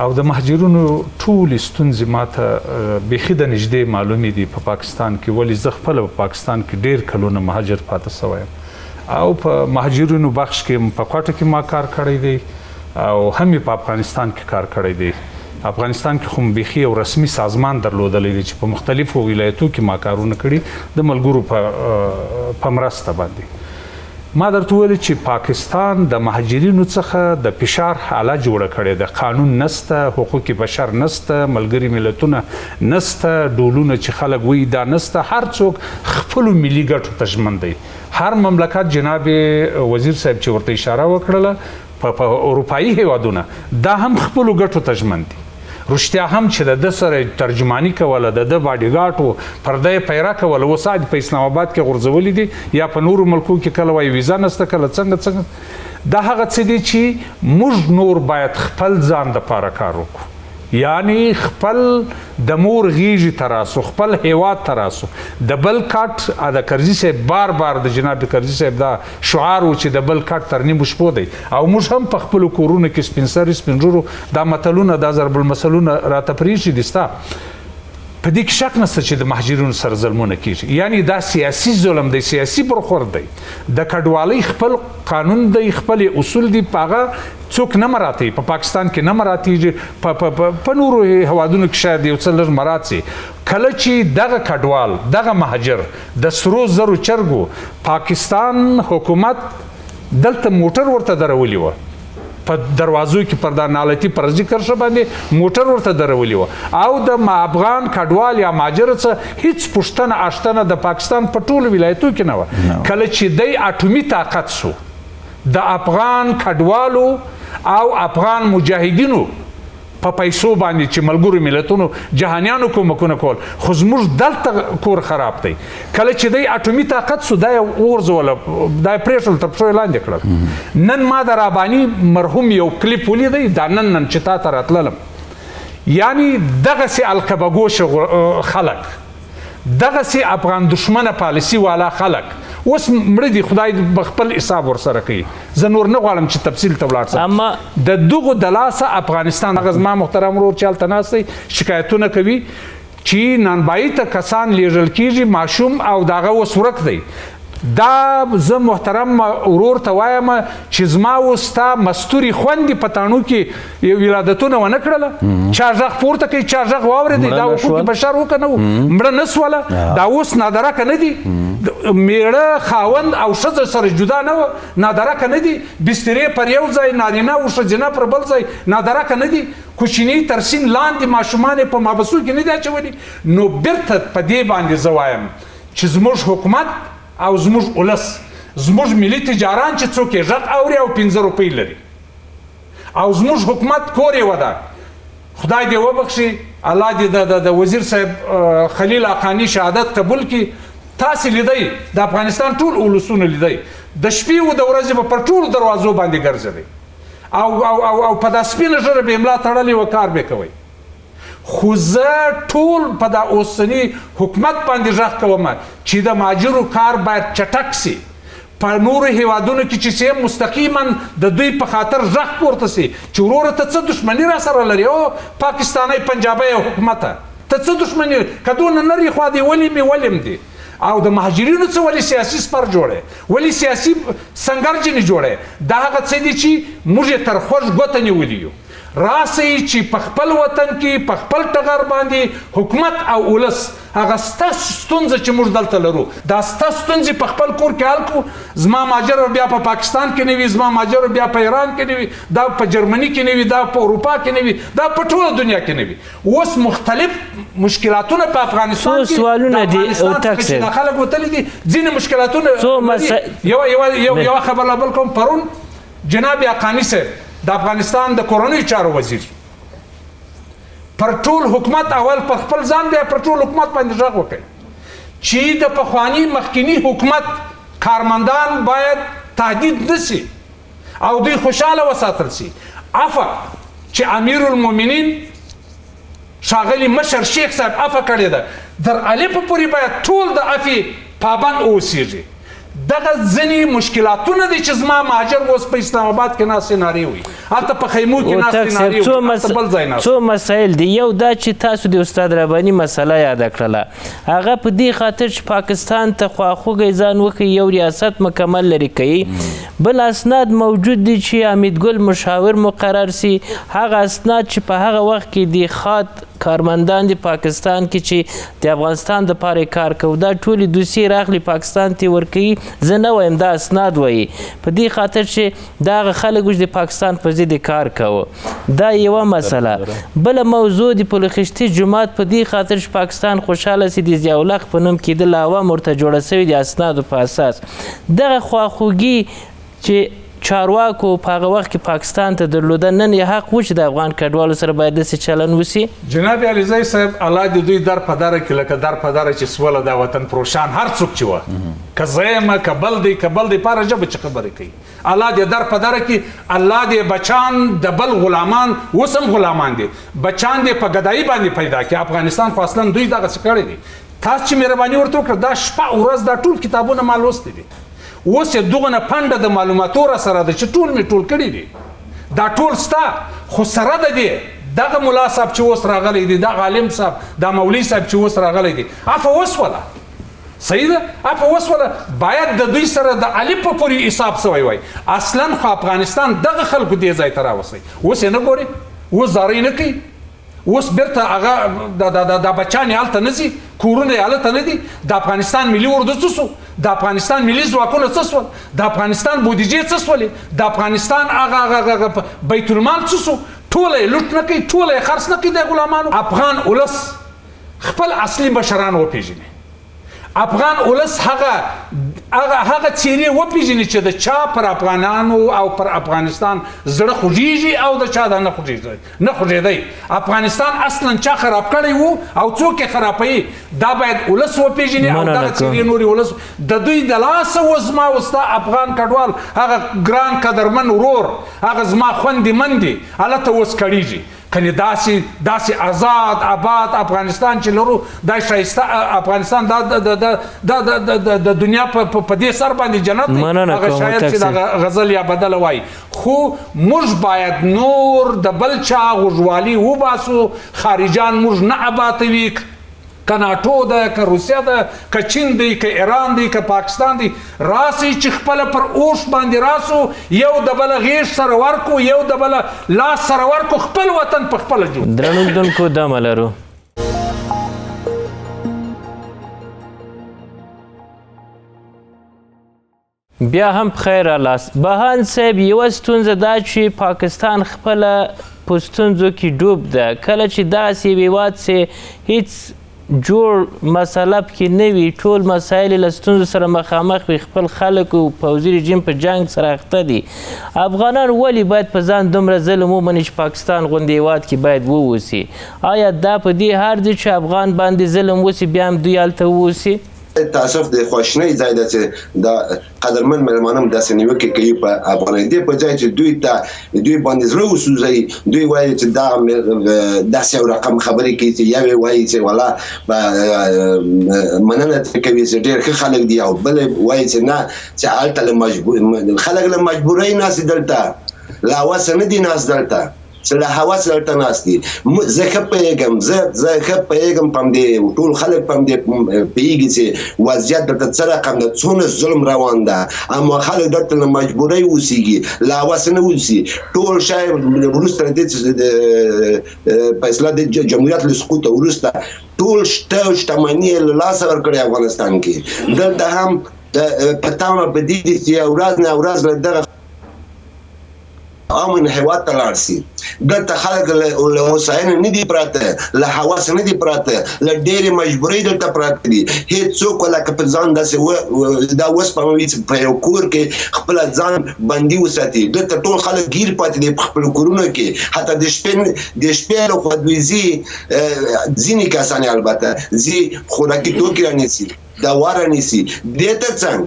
او د مهاجرینو ټولې ستونزې ماته بیخي د نږدې معلومې دي په پاکستان کې ولې زه خپله په پاکستان کې ډېر کلونه مهاجر پاته سوی یم او په مهاجرینو بخش کې په کوټه کې ما کار کړی دی او هم په افغانستان کې کار کړی دی افغانستان کې خو بیخي یو رسمي سازمان درلودلی دی چې په مختلفو ولایتو کې ما کارونه کړي د ملګرو په مرسته باندې ما درته ویل چې پاکستان د مهاجرینو څخه د فشار حاله جوړه کړې ده قانون نسته حقوق بشر نسته ملګري ملتونه نسته ډولونه چې خلک وایي دا نسته هر څوک خپلو ملي ګټو ته ژمن دی هر مملکت جناب وزیر صاحب چې ورته اشاره وکړله په اروپایي هیوادونه دا هم خپلو ګټو ته ژمن دي رښتیا هم چې د ده سره ترجماني کوله د ده باډیګارډ پرده یې پیره کوله اوس په اسلام آباد کې غورځولي دي یا په نورو ملکو کې کله وایي ویزا نسته کله څنګه دا هغه څه دي چې موږ نور باید خپل ځان دپاره کار وکړو یعنی خپل د مور غیږې ته راسو خپل هیواد ته راسو د بل کټ د کرزي صاحب بار بار د جناب کرزي صاحب دا شعار و چې د بل کټ تر نیمو شپو دی او موږ هم په خپلو کورونو کې سپین سري سپین ږیرو دا متلونه دا ضرب المثلونه راته پرېږدي دي ستا په دې کې شک نشته چې د مهاجرینو سره ظلمونه کیږي یعنی دا سیاسي ظلم دی سیاسي برخورد دی د کډوالۍ خپل قانون دی خپل اصول دي په هغه څوک نه مراتی په پاکستان کې نه مراتیږي په نورو هوادونو کې شاید یو څه لږ مرات سي کله چې دغه کډوال دغه مهاجر د سرو زرو چرګو پاکستان حکومت دلته موټر ورته درولي وه په دروازو کې پر دا نالتي پر ذکر شه باندې موټر ورته درولي وه او د افغان کډوال یا مهاجر څه هیڅ پوښتنه اشتنه د پاکستان په ټولو ولایتو کې نه وه کله چې دی اټومي طاقت سو د افغان کډوالو او افغان مجاهدینو په پیسو باندې چې ملګرو ملتونو جهانیانو کومکونه کول خو زموږ دلته کور خراب دی کله چې دی اټومي طاقت سو دا یې وغورځوله دا یې پرېښول تر پښو یې لاندې کړل نن ما د راباني مرحوم یو کلیپ ولیدی دا نن چې تا ته راتللم یعنی دغسې الکبګوشه خلک دغسې افغان دشمنه پالیسي والا خلک اوس مړه دي خدای به خپل حساب ورسره کوي زه نور نه غواړم چې تفصیل ته ولاړ سم د دغو د لاسه افغانستان هغه زما محترم ورور چې هلته ناست دی شکایتونه کوي چې نانبایي ته کسان لیږل کیږي ماشوم او د هغه اوس ورک دی دا زه محترم ورور ته وایم چې زما اوس ستا مستوري خوندې په تاڼو کې ولادتونه ونه کړله چا غږ پورته کوي چا غږ واورېدی دا حقوق بشر وکه نه و مړه نه سوله دا اوس نادرکه نه دي میړه خاوند او ښځه سره جدا نه وه نادرکه نه دي بسترې پر یو ځای نارینه او ښځینه پر بل ځای نادرکه نه دي کوچني تر سین لاندې ماشومان یې په مابسو کې نه دي اچولي نو بیرته په دې باندې زه وایم چې زموږ حکومت او زموږ ولس زموږ ملي تجاران چې څوک یې غږ اوري او 15 روپۍ لري او زموږ حکومت کور یې وده خدای دې وبخښي الله دې د وزیر صاحب خلیل حقاني شهادت قبول کړي تاسې لیدئ د افغانستان ټول ولسونه لیدئ د شپې و د ورځې به پر ټولو دروازو باندې ګرځوئ او په دا سپینه ژبه به املا تړلې و کار به کوئ خو زه ټول په دا اوسني حکومت باندې غږ کوم چې د مهاجرو کار باید چټک سي په نورو هیوادونو کې چې سیم مستقیما د دوی په خاطر غږ پورته سي چې وروره ته څه دښمني را سره لري او پاکستانی پنجابی حکومته ته څه دښمني که دونه نري خوا دې ولیم دي او د مهاجرینو څه ولې سیاسي سپر جوړی ولې سیاسي سنګر ځینې جوړی دا هغه څه دي چې موږ یې تر خوږ ګوته نیولي یو راسئ چې په خپل وطن کې په خپل ټغر باندې حکومت او ولس هغه ستاسو ستونزه چې موږ دلته لرو دا ستاسو ستونزې په خپل کور کې حل کړو زما مهاجر بیا په پاکستان کې نه وي زما مهاجر بیا په ایران کې نه وي دا په جرمني کې نه وي دا په اروپا کې نه وي دا په ټوله دنیا کې نه وي اوس مختلف مشکلاتونه په افغانستان کې سوالونه دي او تکسر دا خلک وتلي دي ځینې مشکلاتونه یو خبر بل کوم پرون جناب حقاني صاحب د افغانستان د کورنیو چارو وزیر پر ټول حکومت اول پر خپل ځان بیا پر ټول حکومت باندې غږ وکړي چې د پخواني مخکینی حکومت کارمندان باید تهدید نشي او دوی خوشحاله وساتل شي عفو چې امیر المؤمنین ښاغلي مشر شیخ صاحب عفو کړې ده در الف پورې باید ټول د عفې پابند اوسیږي دغه ځینې مشکلاتونه دي چې زما مهاجر اوس په اسلام آباد کې ناستې نارې وي هلته په خیمو کې ناستې نارې وي هلته بل ځای ناست څو مسایل دي یو دا چې تاسو د استاد رباني مسله یاده کړله هغه په دې خاطر چې پاکستان ته خواخوږی ځان وکړي یو ریاست مکمل لري کوي بل اسناد موجود دي چې حمیدګل مشاور مقرر سي هغه اسناد چې په هغه وخت کې د خاط کارمندان د پاکستان کې چې د افغانستان دپاره کار کوي دا ټولې دوسیې راغلي پاکستان ته ورکوي زه نه وایم دا اسناد وایي په دې خاطر چې دا هغه خلک چې د پاکستان په ضد کار کوه دا یوه مسله بله موضوع د پلخشتي جومات په دې خاطر چې پاکستان خوشحاله سي د ضیاءالحق په نوم کېدل عوام ورته جوړه سوي د اسنادو په اساس دغه خواخوږي چې چارواکو په هغه وخت کې پاکستان ته درلوده نن یې حق و چې د افغان کډوالو سره باید داسې چلن وسي جناب علیزی صاحب الله دې دوی در په دره کې لکه در په دره چې سوله دا وطن پروشان هر څوک چې وه که زه یم که بل دی په هره ژبه چې خبرې کوي الله دې در په دره کې الله دې بچان د بل غلامان اوس هم غلامان دي بچان دې په ګدایي باندې پیدا کړي افغانستان خو اصلا دوی دغسې کړی دي تاسو چې مهرباني ورته وکړه دا شپه ورځ دا ټول کتابونه ما لوستي دي اوس یې دغونه پنډه د معلوماتو را سره ده چې ټول مې ټول کړي دي دا ټول ستا خو سره ده دی دغه ملا صاحب چې اوس راغلی دی دغه عالم صاحب دا مولوي صاحب چې اوس راغلی دی عفو وسوله صحیح ده عفو وسوله باید د دوی سره د الف په پورې حساب سوی وای اصلا خو افغانستان دغه خلکو دې ځای ته راوسی اوس یې نه ګوري اوس زارۍ نه کوي اوس بیرته هغه د بچان یې هلته نه ځي کورونه یې هلته نه دي د افغانستان ملي اردو څه سو د افغانستان ملي ځواکونه څه سول د افغانستان بودیجې څه سولې د افغانستان هغه بیت المال څه سو ټوله یې لوټ نه کوي ټوله یې خرڅ نه کوي د غلامانو افغان ولس خپل اصلي مشران وپېژني افغان ولس هغه څیرې وپېژني چې د چا پر افغانانو او پر افغانستان زړه خوږېږي او د چا دا نه خوږېدی افغانستان اصلا چا خراب کړی و او څوک یې خرابوي دا باید ولس وپېژني او دغه څیرې نورې ولس د دوی د لاسه و زما وستا افغان کډوال هغه ګران قدرمن ورور هغه زما خوندې مندې هلته اوس کړېږي کنې داسې آزاد آباد افغانستان چې لرو دا ښایسته افغانستان د دنیا په دې سر باندې جنت دی هغه شاید چې د غزل یا بدله وایي خو موږ باید نور د بل چا غوږوالي وباسو خارجان موږ نه اباتوي که ناټو ده که روسیه ده که چین دی که ایران دی که پاکستان دی راسي چې خپله پر اوښ باندې راسو یو د بله غیږ سره ورکو یو د بله لاس سره ورکو خپل وطن په خپله جوړ درنو لیدونکو دمه لرو. بیا هم بخیر رالاست. بهان صاحب یوه ستونزه دا چې پاکستان خپله په ستونزو کې ډوب ده. کله چې داسې یو هېواد چې هیڅ جوړ مسله پکې نه وي، ټول مسایل له ستونزو سره مخامخ وي، خپل خلک او پوځي رژیم په جنګ سره اخته دي، افغانان ولې باید په ځان دومره ظلم ومني چې پاکستان غوندې هېواد کې باید ووسي؟ آیا دا په دې هر دی چې افغان باندې ظلم وسي بیا هم دوی هلته ووسي؟ تاسف د خواشنۍ ځای ده چې دا قدرمن مېلمانه داسې نیوکې کوي په افغانۍ دې په ځای چې دوی باندې زړه وسوځوي، دوی وایي چې دا داسې یو رقم خبرې کوي چې یو یې وایي چې والا مننه ترې کوي چې ډېر ښه خلک دي، او بل وایي چې نه چې هلته خلک له مجبورۍ ناست دلته له هوسه نه دي ناست دلته چې له هوس دلته ناست دي. زه ښه پوهېږم زه ښه پوهېږم په همدې ټول خلک په همدې پوهېږي چې وضعیت دلته څه رقم ده، څومره ظلم روان ده، اما خلک دلته له مجبورۍ اوسېږي، له هوس نه اوسي. ټول شی وروسته د فیصله د جمهوریت له سقوطه وروسته ټول شتمني یې له لاسه ورکړې افغانستان کې. دلته هم په تمه په دې دي چې یو ورځ نه ورځ له دغه امن هیواد ته لاړ شي. دلته خلک له هوساینې نه دي پراته، له هوس نه دي پراته، له ډېرې مجبورۍ دلته پراته دي. هېڅوک لکه په ځان داسې دا وسپموي چې په یو کور کې خپله ځان بندي وساتي. دلته ټول خلک ګیر پاتې دي په خپلو کورونو کې، حتی د شپې له خوا دوی ځینې کسان البته خوراکي توکي رانیسي، دوا رانیسي. دې تر څنګ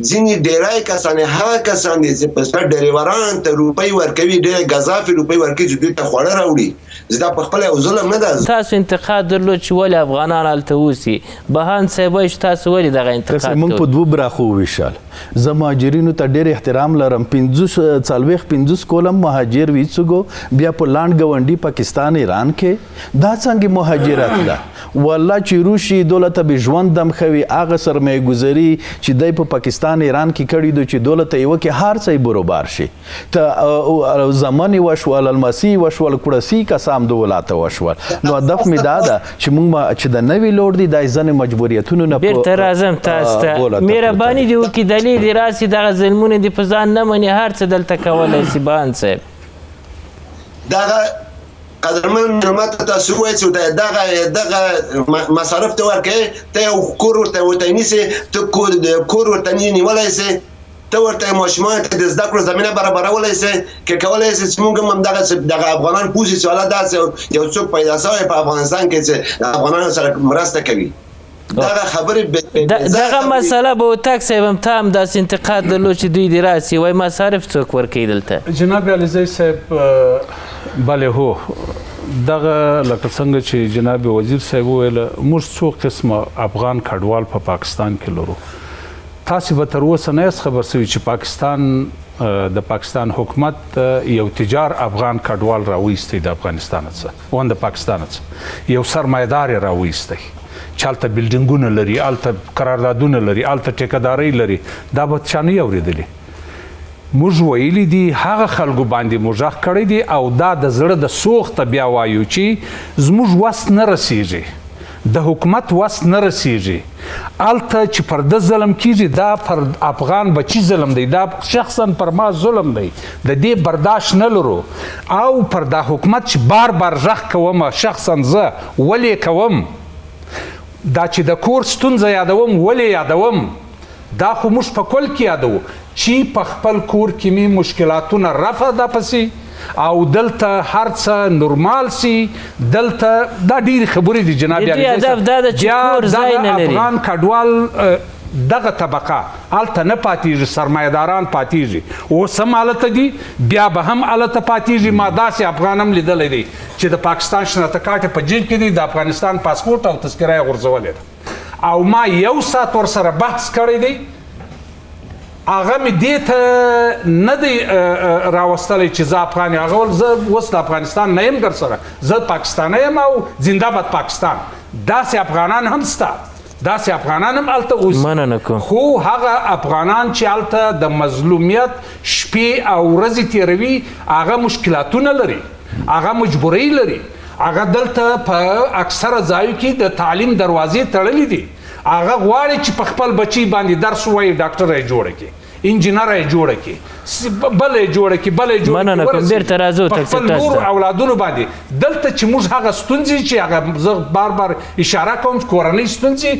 ځینې ډیری کسان هغه کسان دي چې په سر ډریوران ته روپۍ ورکوي، ډېرې ګزافې روپۍ ورکوي چې دوی ته خواړه راوړي. دا په خپله یو ظلم نه ده. تاسو انتقاد درلود چې ولې افغانان هلته اوسي. بهان صاحب وایي چې تاسو ولې دغه انتقاد موږ په دوو براخو وویشل. زه مهاجرینو ته ډېر احترام لرم. 50 کولم مهاجر وي څوک بیا په لاند ګاونډي پاکستان ایران کې دا څنګه مهاجرت ده؟ والله چې روشي دولت به ژوند دم خوي هغه سرمایه گذاري چې دی په پاکستان ایران کې کړي دو چې دولت یې وکړي هر څه برابر شي. ته زماني وشول المسی وشول کورسي کسام دو ولاته وشول. نو هدف مې دا ده چې موږ چې د نوي لور دي د ځنې مجبوریتونو نه بیرته راځم تاسو ته. مهرباني دې وکړي دلیل دې راسي دغه ظلمونه دې په ځان نه مني، هر څه دلته کولی شي. بهان صاحب دغه قدرمن مېلمه ته تاسو ووایئ چې دغه مصارف ته ورکوې، ته یو کور ورته نیسې، ته کور ورته نیولی سې، ته ورته ماشومانو ته د زده کړو زمینه برابرولی سې، که کولی سې چې موږ هم دغه افغانان پوه شي چې والا داسې یو څوک پیدا شوی په افغانستان کې چې افغانانو سره مرسته کوي. دغه خبرې دغه مسله به وتک صاحب هم ته هم داسې انتقاد درلود چې دوی دې راسي وایي مصارف څوک ورکوي دلته؟ جناب علیزی صاحب بله هو دغه لکه څنګه چې جناب وزیر صاحب وویله موږ څو قسمه افغان کډوال په پاکستان کې لرو. تاسې به تر اوسه نه یاست خبر شوي چې د پاکستان حکومت یو تجار افغان کډوال راویستی د افغانستان څخه وان د پاکستان څخه یو سرمایهدار یې راویستی چې هلته بلډینګونه لري، هلته قراردادونه لري، هلته ټیکهدارۍ لري. دا به چا نه اورېدلي. موږ ویلي دي هغه خلکو باندې موږ غږ کړی دی او دا د زړه د سوخته بیا وایو چې زموږ وس نه رسیږي، د حکومت وس نه رسیږي. هلته چې پر ده ظلم کیږي دا پر افغان بچي ظلم دی، دا شخصا پر ما ظلم دی، د دې برداشت نه لرو. او پر دا حکومت چې بار بار غږ کوم شخصا زه ولې کوم، دا چې د کور ستونزه یادوم ولې یادوم، دا خو موږ په کل کې یادوو چې په خپل کور کې مې مشکلاتونه رفع ده پسې او دلته هر څه نورمال سي. دلته دا ډېرې خبرې دي جناب افغان کډوال دغه طبقه هلته نه پاتېږي، سرمایهداران پاتېږي، اوس هم هلته دي، بیا به هم هلته پاتېږي. ما داسې افغان هم لیدلی دی چې د پاکستان شناخته کارت په جیب کې دی، د افغانستان پاسپورټ او تذکره یې غورځولې ده او ما یو ساعت ورسره بحث کړی دی. هغه مې دې ته نه دی راوستلی چې زه افغان یم، هغه ویل زه اوس د افغانستان نه یم در سره، زه پاکستانی یم او زنده باد پاکستان. داسې افغانان هم سته، داسې افغانان هم هلته اوسي، مننه کوم. خو هغه افغانان چې هلته د مظلومیت شپې او ورځې تېروي هغه مشکلاتونه لري، هغه مجبورۍ لري، هغه دلته په اکثره ځایو کې د تعلیم دروازې تړلې دي، هغه غواړي چې په خپل بچي باندې درس ووایي، ډاکټره یې جوړه کړي، انجینره یې جوړه کړي، بله یې جوړه کړي، بله یې جوړه مننه کوم. بیرته راځو په خپل نورو اولادونو باندې. دلته چې موږ هغه ستونزې چې هغه زه بار بار اشاره کوم چې کورنۍ ستونزې،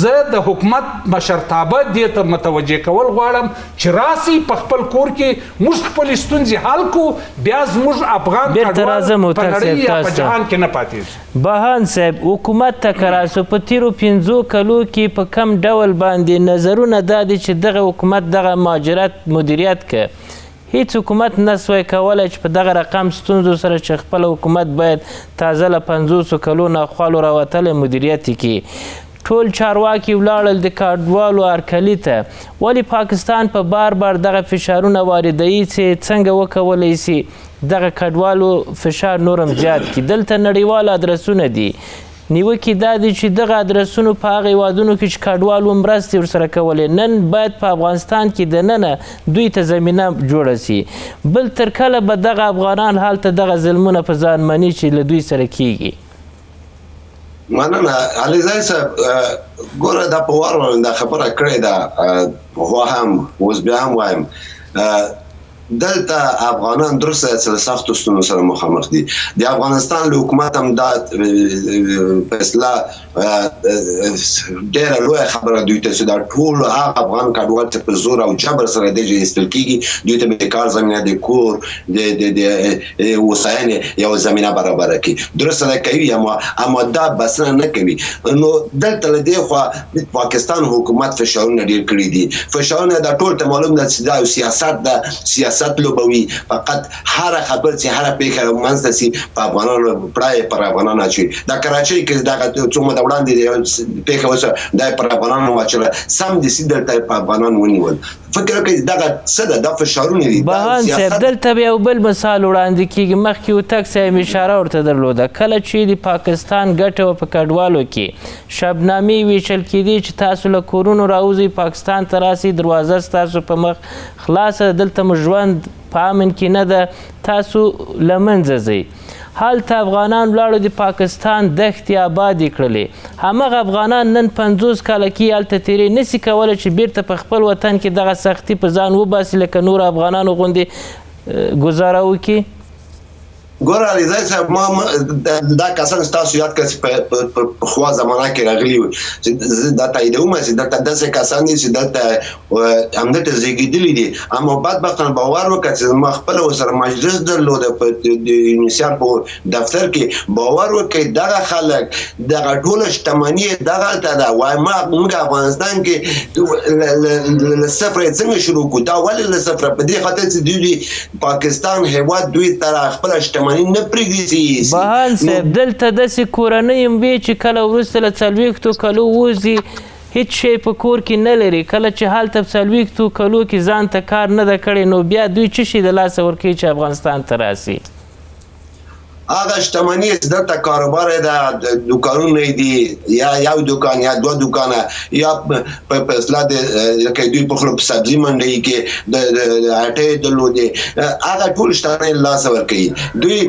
زه د حکومت مشرتابه دې ته متوجه کول غواړم چې راسي په خپل کور کې موږ خپلې ستونزې حل کړو، بیا زموږ افغان کډوال په نړۍ یا په جهان کې نه پاتېږي. بهان صاحب، حکومت ته که راسو په تېرو 5 کلو کې په کم ډول باندې نظرونه دا دي چې دغه حکومت دغه مهاجرت مدیریت که هیڅ حکومت نسوی کولی چې په دغه رقم ستونزو سره چې خپل حکومت باید تازه له 50 کلو ناخوالو راوتلی مدیریت کړي. ټول چارواکي ولاړل د کډوالو هرکلي ته، ولې پاکستان په بار بار دغه فشارونه واردوي چې څنګه وکولی سي دغه کډوالو فشار نورم زیات کړي؟ دلته نړیوال ادرسونه دي، نیوکې دا دي چې دغه ادرسونو په هغه هیوادونو کې چې کډوالو مرستې ورسره کولې، نن باید په افغانستان کې دننه دوی ته زمینه جوړه سي. بل تر کله به دغه افغانان هلته دغه ظلمونه په ځان مني چې له دوی سره کیږي؟ مننه علیزی صاحب، ګوره دا په وار دا خبره کړې ده، خو هم اوس بیا هم وایم دلته افغانان درسته سره سختو ستونزو سره مخامخ دي. د افغانستان له حکومت هم دا په اصطلاح ډېره لویه خبره دوی ته چې دا ټول هغه افغان کډوال چې په زور او جبر سره دلته ایستل کېږي، دوی ته به د کار زمینه، د کور، د هوساینې یوه زمینه برابره کړي. درسته ده کوي، اما دا بسنه نه کوي. نو دلته له دې خوا پاکستان حکومت فشارونه ډېر کړي دي. فشارونه دا ټول ته معلوم ده چې دا یو سیاست ده، سیاست لوبوي، فقط هر خبر چې هر پیښه منځته سي په افغانانو پړای پر افغانانو اچوي. دا کراچۍ کې دا څو مده وړاندې پیښه وشوه، دا پر افغانانو واچوله، سم دې سي دلته په افغانانو ونیول. فکر کوي دغه څه ده، دا فشارونه دي. بهان صاحب، دلته بیا یو بل مثال وړاندې کېږي. مخکې وتک صاحب اشاره ورته درلوده، کله چې د پاکستان ګټه وه په کډوالو کې، شبنامې ویشل کېدې چې تاسو له کورونو راوځئ، پاکستان ته راسئ، دروازه ستاسو په مخ خلاصه، دلته مو ژوند په امن کې نه ده، تاسو له منځه ځئ. هلته افغانان ولاړو د پاکستان دښتې آبادې کړلې، همغه افغانان نن 50 کاله کې هلته تېرې نسي کولی چې بیرته په خپل وطن کې دغه سختي په ځان وباسي لکه نور افغانانو غوندې ګزاره وکړي. ګوره علیزی صاحب، ما دا کسان ستاسو یاد کړئ چې په پخوا زمانه کې راغلي وو، چې دا تاییدوم چې دلته داسې کسان دي چې دلته همدلته زیږېدلي دي، اما بدبختانه باور وکړه چې زما خپله ورسره مجلس درلوده په د یونیسیار په دفتر کې، باور وکړئ دغه خلک دغه ټوله شتمني یې دغلته ده. وایي موږ افغانستان کې له صفره څنګه شروع کړو؟ دا ولې له صفره؟ په دې خاطر چې دوی پاکستان هېواد دوی تر خپله شتمني نه پرېږدي. بهان صاحب، دلته داسې کورنۍ هم وي چې کله وروسته له 40 کلو وځي، هیڅ شی په کور کې نه لري. کله چې هلته په 40 کلو کې ځان ته کار نه ده کړی، نو بیا دوی څه شي د لاسه ورکوي چې افغانستان ته راسي؟ هغه شتمني چې دلته کاروبار ده، دوکانونه دي، یا یو دوکان یا 2 دوکانه، یا په اصطلاح لکه دوی په خلو په سبزي منډۍ کې د اټۍ درلودې، هغه ټول شتمني له لاسه ورکوي. دوی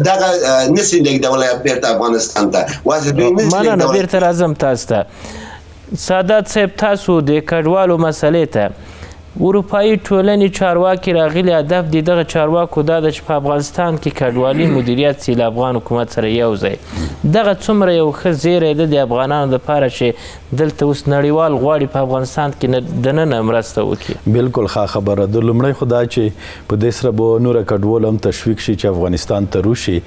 دغه نسي لېږدولی بېرته افغانستان ته. مننه، بېرته راځم تاسو ته. سادات صاحب، تاسو د کډوالو مسلې ته اروپایي ټولنې چارواکي راغلي، هدف د دغه چارواکو دا ده چې په افغانستان کې کډوالي مدیریت سي له افغان حکومت سره یو ځای. دغه څومره یو ښه زیری ده د افغانانو دپاره چې دلته اوس نړیوال غواړي په افغانستان کې دننه مرسته وکړي. بالکل ښه خبره ده. لومړی خو دا چې په دې سره به نوره کډوال هم تشویق شي چې افغانستان ته روشي،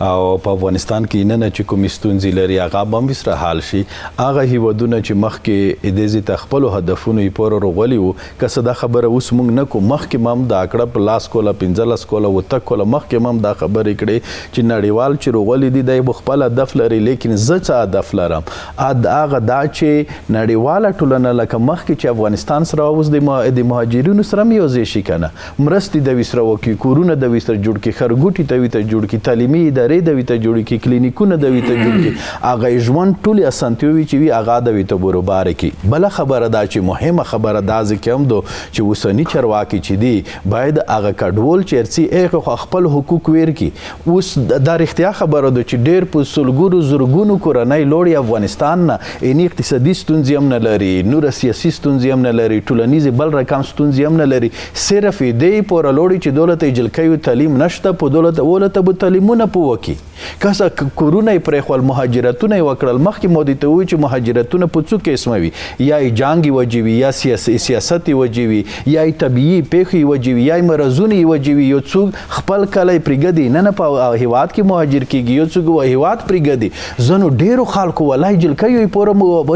او په افغانستان کې ننه چې کومې ستونزې لري هغه به هم سره حل شي. هغه هیوادونه چې مخکې دې ته خپلو هدفونو یې پوره روغلي وو، که څه دا خبره اوس موږ نه کوو. مخکې هم دا کړه په 10 کوله 15 کوله 8 کوله مخکې هم دا خبرې کړې چې نړیوال چې روغلی دي دی به خپل هدف لري، لیکن زه څه هدف لرم هغه دا چې نړیواله ټولنه لکه مخکې چې افغانستان سره اوس د مهاجرینو سره هم یو ځای شي که نه، مرستې دوی سره وکړي، کورونه دوی سره جوړ کړي، خرګوټي دوی ته جوړ کړي، تعلیمي ادارې دوی ته جوړ کړي، کلینیکونه دوی ته جوړ کړي، هغه ژوند ټولې اسانتیاوې چې وي هغه دوی ته برابره کړي. بله خبره دا چې مهمه خبره دا ذکر هم دو چې اوسني چارواکي چې دي باید هغه کډوال چیرسي هغه خپل حقوق ورکړي. اوس دا رښتیا خبره ده چې ډېر په سلګونو زرګونو کورنۍ لوړې افغانستان نه یعنې اقتصادي ستونزې هم نه لري، نوره سیاسي ستونزې هم نه لري، ټولنیزې بل رقم ستونزې هم نه لري، صرف دې پوره لوړې چې دولت یې جلکیو تعلیم نشته په دولت به تعلیمونه په وکړي. کسه کورونه یې پرېښول، مهاجرتونه یې وکړل. مخکې مو درته ووایي چې مهاجرتونه په څو قسمه وي، یا یې جنګ وجې وي، یا سیاست یې وجې وي، یا یې طبیعي پیښې یې وجې وي، یا یې مرضونه یې وجې وي. یو څوک خپل کلی پرېږدي نه په هېواد کې مهاجر کېږي، یو څوک هېواد پرېږدي. ځینو ډېرو خلکو والله جلکیو یې پوره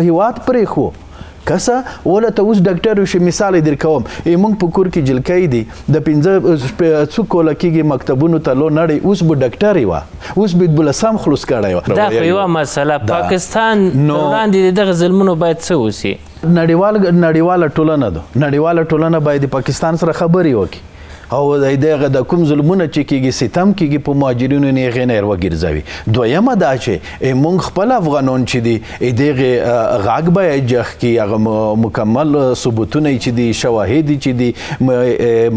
هېواد پرېښو. کسه ولته اوس ډاکټر شي مثال در کوم موږ په کور کې جلکۍ دي د 15 څو کوله کېږي مکتبونو ته لو نړۍ اوس به ډاکټر وه، اوس به بلسم خلوص کړی وه. دا خو یوه مسله پاکستان وړاندې د دغه ظلمونو باید څه وسي؟ نړیواله ټولنه ده، نړیواله ټولنه باید د پاکستان سره خبرې وکړي او دغه د کوم ظلمونه چې کېږي ستم کېږي په مهاجرینو نه هغې نه یې وګرځوي. دویمه دا چې موږ خپل افغانان چې دي دغې غږ باید جغ کړي، هغه مکمل ثبوتونه چې دي، شواهد چې دي،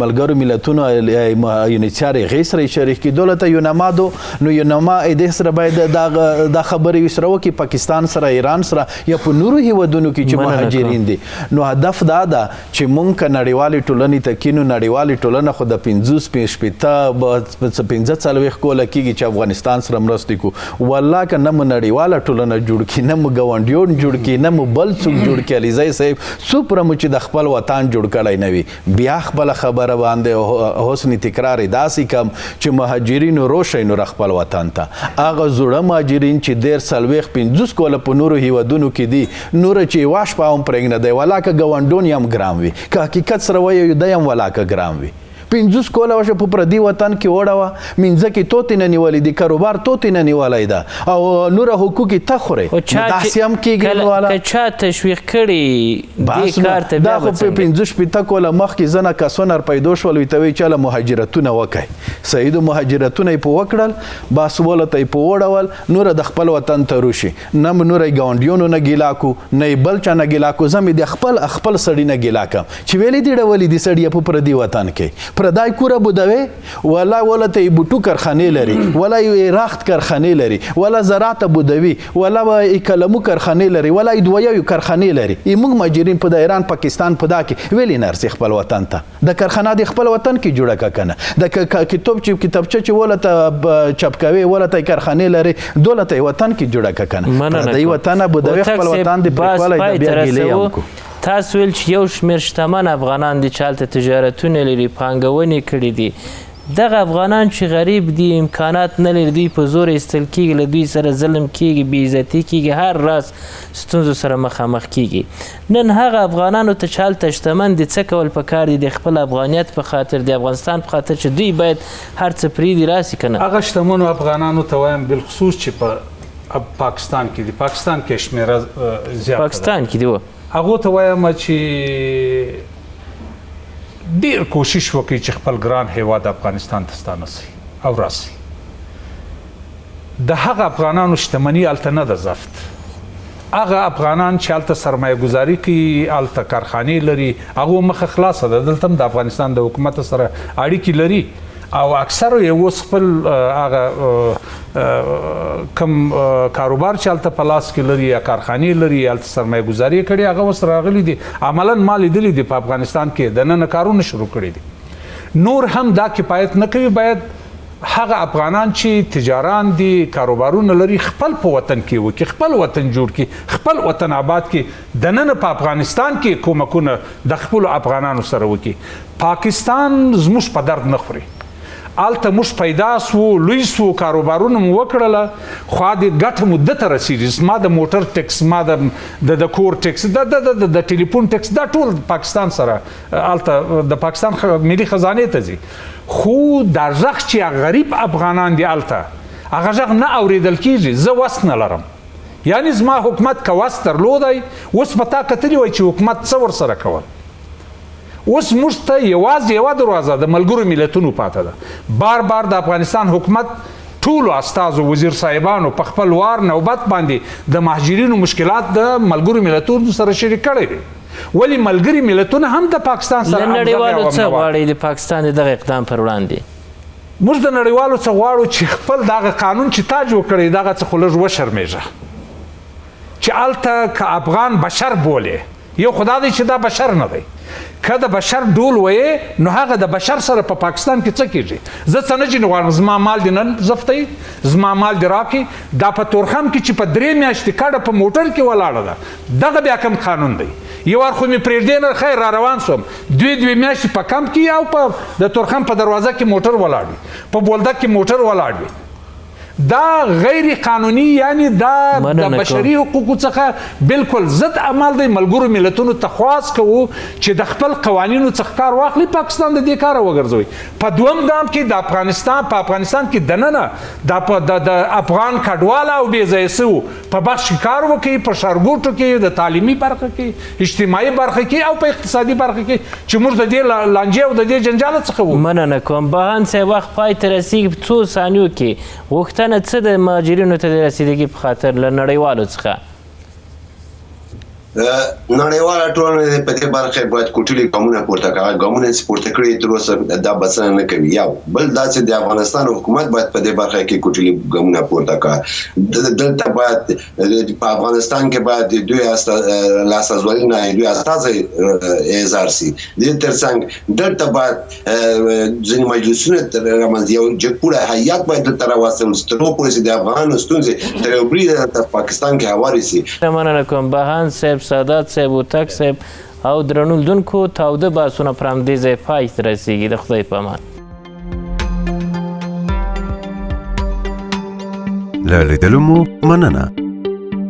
ملګرو ملتونو یونیسیار هغې سره یې شریک کړي. دولته یونما دو نو یونما دې سره باید دا خبرې سره وکړي پاکستان سره، ایران سره، یا په نورو هیوادونو کې چې مهاجرین دي. نو هدف دا ده چې موږ که نړیوالې ټولنې ته کینو، نړیوالې ټولنه خو د 15 کوله کېږي چې افغانستان سره مرستې کوو. والله که نه مو نړیواله ټولنه جوړ کړي، نه مو ګاونډیان جوړ کړي، نه مو بل څوک جوړ کړي، علیزی صاحب څومره مو چې د خپل وطن جوړ کړی نه وي، بیا خپله خبره باندې حسن تکرار یې داسې کم چې مهاجرینو روشئ نور خپل وطن ته. هغه زوړه مهاجرین چې 15 کوله په نورو هیوادونو کې دي، نوره چې یوه شپه هم پرېږده دی، والله که ګاونډون یې هم ګرام وي، که حقیقت سره وایو دی هم والله که ګرام وي. 15 کوله وشه په پردي وطن کې وړوه، منځه کې توتې نه نیولې دي، کاروبار توتې نه نیولی ده او نوره حقوق یې ته خورې. داسې هم کېږي که چا تشویق کړي دې کار ته دا خو په 15 کوله مخکې ځنه کسونه پیدا شول، ویې ته وایي چله مهاجرتونه وکئ. صحیح مهاجرتونه یې په وکړل، بس ولته یې په وړول، نوره د خپل وطن ته روشي. نه مو نوره یې ګاونډیانو نه ګیلا کو، نه یې بل چا نه ګیلا کو، زه مې د خپل سړي نه ګیلا کړم چې ویلې دي ډولې دي سړي په پردي وطن کې پردای کوره بودوي، ولا ولته یې بوټو کارخانې لري، ولا یې راخت کارخانې لري، ولا زراعت بودوي، ولا یې کلمو کارخانې لري، ولا یې دویو کارخانې لري. یموږ مهاجرین په د ایران پاکستان په دا کې ویلې نه ارسي خپل وطن ته، د کارخانه د خپل وطن کې جوړه که کنه، د کتابچه چې ولته چاپ کوي ولته کارخانې لري، دولته یې وطن کې جوړه که کنه، پردی وطن بودوي خپل وطن د پرېښولی د بیا ګیلې هم کو. تاسو ویل چې یو شمېر شتمن افغانان دي چې هلته تجارتونه لري، پانګونې کړي دي. دغه افغانان چې غریب دي، امکانات نه لري، دوی په زور ایستل کېږي، له دوی سره ظلم کېږي، بېعزتي کېږي، هر راز ستونزو سره مخامخ کېږي. نن هغه افغانانو ته چې هلته شتمن دي څه کول پکار دي د خپل افغانیت په خاطر، د افغانستان په خاطر چې دوی باید هر څه پرېږدي راسي که نه؟ هغه شتمنو افغانانو ته وایم بالخصوص چې په پاکستان کې دي، پاکستان کې شمېره زیاته ده، پاکستان کې دي هغو ته وایم چې ډېر کوشش وکړي چې خپل ګران هیواد افغانستان ته ستانسئ او راسئ. د هغه افغانانو شتمني هلته نه ده زفت، هغه افغانان چې هلته سرمایه ګزاري کوي، هلته کارخانې لري، هغو مخه خلاصه ده، دلته هم د افغانستان د حکومت سره اړیکې لري او اکثر یې اوس خپل هغه کم کاروبار چې هلته په لاس کې لري یا کارخانې لري، هلته سرمایه ګزاري کړې، هغه اوس راغلي دي، عملا ما لیدلي دي په افغانستان کې دننه کارونه شروع کړي دي. نور هم دا کفایت نه کوي، باید هغه افغانان چې تجاران دي، کاروبارونه لري، خپل په وطن کې وکړي، خپل وطن جوړ کړي، خپل وطن آباد کړي، دننه په افغانستان کې کومکونه د خپلو افغانانو سره وکړي. پاکستان زموږ په درد نه خوري، هلته موږ پیدا سو لوی سو کاروبارونه مو وکړله خو د ګټه مو ده ته رسېږي زما د موټر ټکس ما د کور ټکس د ټلیفون ټکس دا ټول پاکستان سره هلته د پاکستان ملي خزانې ته ځي خو دا غږ چې غریب افغانان دي هلته هغه غږ نه اورېدل کېږي زه وس نه لرم یعنی زما حکومت که وس درلودی اوس به تا کتلي وای چې حکومت څه ورسره کول اوس موږ ته یوازې یوه دروازه د ملګرو ملتونو پاته ده بار بار د افغانستان حکومت ټولو استازو وزیر صاحبانو په خپل وار نوبت باندې د مهاجرینو مشکلات د ملګرو ملتونو سره شریک کړی دی ولې ملګري ملتونه هم د پاکستان سره له نړیوالو څه غواړئ د پاکستان د دغه اقدام پر وړاندې موږ د نړیوالو څه غواړو چې خپل دغه قانون چې تا جوړ کړی دغه څخه لږ وشرمېږه چې هلته که افغان بشر بولې یو خدا دی چې دا بشر نه دی که د بشر ډول ویې نو هغه د بشر سره په پاکستان کې څه کېږي زه څه نه جینې غواړم زما مال دې نن زفتوي زما مال دې راکړي دا په تورخم کې چې په 3 میاشتې کډه په موټر کې ولاړه ده دغه بیا کوم قانون دی یو وار خو مې پرېږدې نه خیر را روان سوم 2 میاشتې په کمپ کې او په د تورخم په دروازه کې موټر ولاړ وي په بولدک کې موټر ولاړ وي دا غیر قانوني یعنی دا د بشري حقوقو څخه بالکل ضد عمل دی ملګرو ملتونو ته خواست کوو چې د خپل قوانینو څخه کار واخلي پاکستان د دې کاره وګرځوي په دویم ګام کې د افغانستان کې دننه د افغان کډوال او بې ځایه سوو په بخش کې کار وکړي په ښارګوټو کې د تعلیمي برخه کې اجتماعي برخه کې او په اقتصادي برخه کې چې موږ د دې لانجې او د دې جنجال څخه وو مننه کوم بهان صاحب وخت پای ته رسیږي په څو ثانیو کې غوښتنه څه د مهاجرینو ته د رسیدګي په خاطر له نړیوالو څخه نړیواله ټولنه په دې برخه باید کوټلي ګامونه پورته کړي ګامونه چې پورته کړي تر اوسه دا بسنه نه کوي یا بل دا چې د افغانستان حکومت باید په دې برخه کې کوټلي ګامونه پورته کړي دلته باید په افغانستان کې باید دوی لاسازولینه دوی استازي اظهار سي د ترڅنګ دلته باید ځینې مجلسونه تر رمضان یو جګپوره هیئت باید تر واستل سترو پولیس د افغان ستونزې تر اوبري د پاکستان کې هواري سي مننه کوم بهان صاحب سادات صاحب وتک صاحب او درنو لیدونکو تاوده بحثونه پر همدې ځای پای ته رسیږي د خدای په امان له لیدلو مو مننه